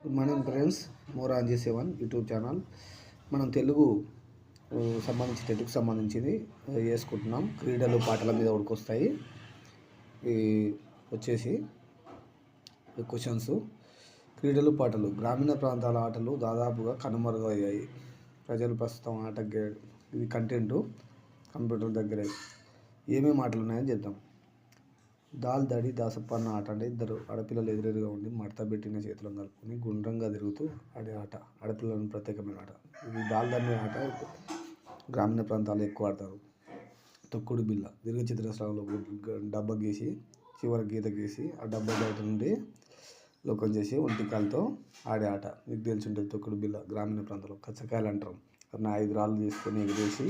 Good morning friends, మోరాంజీ 7 YouTube channel. మనం తెలుగుకు సంబంధించింది వేసుకుంటున్నాం. క్రీడలు పాటల మీద ఉడికొస్తాయి. ఈ వచ్చేసి క్వశ్చన్స్. క్రీడలు పాటలు. గ్రామీణ ప్రాంతాల ఆటలు దాదాపుగా కనుమరుగయ్యాయి. ప్రజలు ప్రస్తుతం ఇది కంటెంట్ కంప్యూటర్ దగ్గరే. ఏమేమి ఆటలు ఉన్నాయని చెప్తాం. దాల్ దడి దాసప్ప అన్న ఆట అంటే ఇద్దరు ఆడపిల్లలు ఎదురెదురుగా ఉండి మడత పెట్టిన చేతులను కలుపుకొని గుండ్రంగా తిరుగుతూ ఆడే ఆట. ఆడపిల్లలను ప్రత్యేకమైన ఆట. ఇది దాల్ దడి ఆట గ్రామీణ ప్రాంతాల్లో ఎక్కువ ఆడతారు. తొక్కుడు బిళ్ళ దీర్ఘచతురస్రాల్లో డబ్బా గీసి చివరి గీత గీసి ఆ డబ్బా బయట నుండి లోకం చేసి ఒంటికాలతో ఆడే ఆట. మీకు తెలిసి ఉంటుంది తొక్కుడు బిళ్ళ. గ్రామీణ ప్రాంతాల్లో కచ్చకాయలు అంటారు. అన్న 5 రాళ్ళు తీసుకొని ఎగిరేసి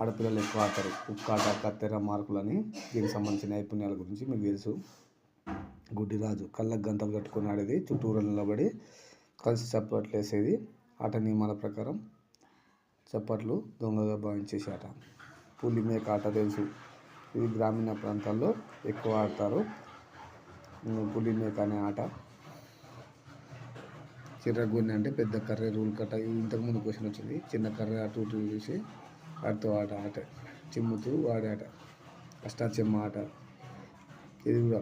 ఆడపిల్లలు ఎక్కువ ఆడతారు. ఉక్కాట, కత్తెర, మార్కులని. దీనికి సంబంధించిన నైపుణ్యాల గురించి మీకు తెలుసు. గుడ్డిరాజు కళ్ళకు గంతలు కట్టుకొని ఆడేది. చుట్టూరు నిలబడి కలిసి చప్పట్లు వేసేది. ఆట నియమాల ప్రకారం చప్పట్లు దొంగగా భావించేసి ఆట. పులి మేక ఆట తెలుసు. ఇది గ్రామీణ ప్రాంతాల్లో ఎక్కువ ఆడతారు. పులి మేక అనే ఆట. చిర్రగొన్నె అంటే పెద్ద కర్ర రూల్ కట్ట. ఇంతకుముందు క్వశ్చన్ వచ్చింది. చిన్న కర్ర అటు ఇటు చూసి ఆడుతూ ఆట. చిమ్ముతూ ఆడే ఆట. అష్టాచెమ్మ ఆట. ఇది కూడా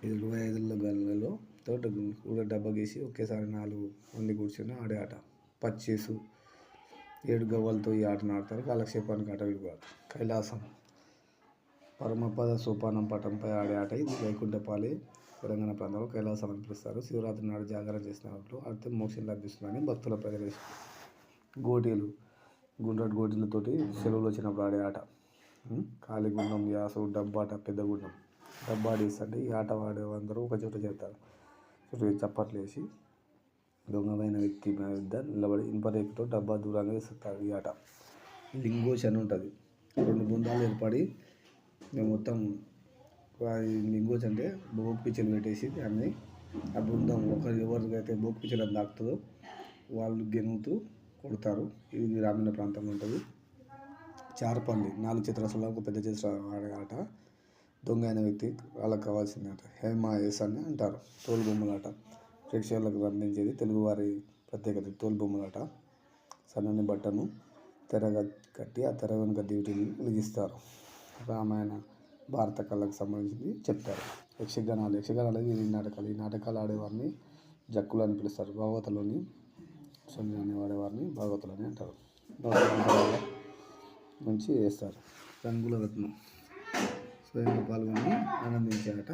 25 గల్లలో తోట కూడా డబ్బా గీసి ఒకేసారి 4 మంది కూర్చొని ఆడే ఆట. పచ్చేసు 7 గవ్వలతో ఈ ఆటను ఆడతారు. కాలక్షేపానికి ఆట విడుగు. కైలాసం పరమపద సోపానం పటంపై ఆడే ఆట. ఇది వైకుంఠపాలి తెలంగాణ ప్రాంతంలో కైలాసం అని పిలుస్తారు. శివరాత్రి నాడు జాగరణ చేసినప్పుడు ఆడితే మోక్షం లభిస్తుందని భక్తుల ప్రజలు. గోటీలు గుండ్రటి గోటీలతోటి సెలవులు వచ్చినప్పుడు ఆడే ఆట. కాలిగుండం, యాసు, డబ్బాట, పెద్ద గుండం. డబ్బాడీస్ అంటే ఈ ఆట ఆడేవారందరూ ఒక చోట చేస్తారు. చుట్టూ చప్పట్లు వేసి దొంగమైన వ్యక్తి వద్ద నిలబడి ఇనుపరేకుతో డబ్బా దూరంగా వేస్తారు. ఈ ఆట. లింగోచ్ అని ఉంటుంది. 2 బృందాలు ఏర్పడి మొత్తం లింగోచ్ అంటే బోక్ పిచ్చలు పెట్టేసి దాన్ని ఆ బృందం ఎవరికైతే బోక్ పిచ్చలు దాకుతుందో వాళ్ళు గెలుగుతూ కొడతారు. ఇది గ్రామీణ ప్రాంతంలో ఉంటుంది. చారపల్లి 4 చతురస్రాలు ఒక పెద్ద చతురస్రం ఆడే ఆట. దొంగ అయిన వ్యక్తి వాళ్ళకి కావాల్సింది ఆట. హేమాయస్ అని అంటారు. తోలుబొమ్మలాట ప్రేక్షకులకు అందించేది తెలుగువారి ప్రత్యేకత. తోలుబొమ్మలాట. సన్నని బట్టను తెర కట్టి ఆ తెర వెనుక డ్యూటీని వెలిగిస్తారు. రామాయణ భారత కళలకు సంబంధించింది చెప్తారు. యక్షగానాలు ఈ నాటకాలు ఆడేవారిని జక్కులు అని పిలుస్తారు. భాగవతలోని సొమ్మిని వాడేవారిని భాగవతులు అని అంటారు. నుంచి వేస్తారు. రంగుల రత్నం స్వయంగా పాల్గొని ఆనందించే ఆట.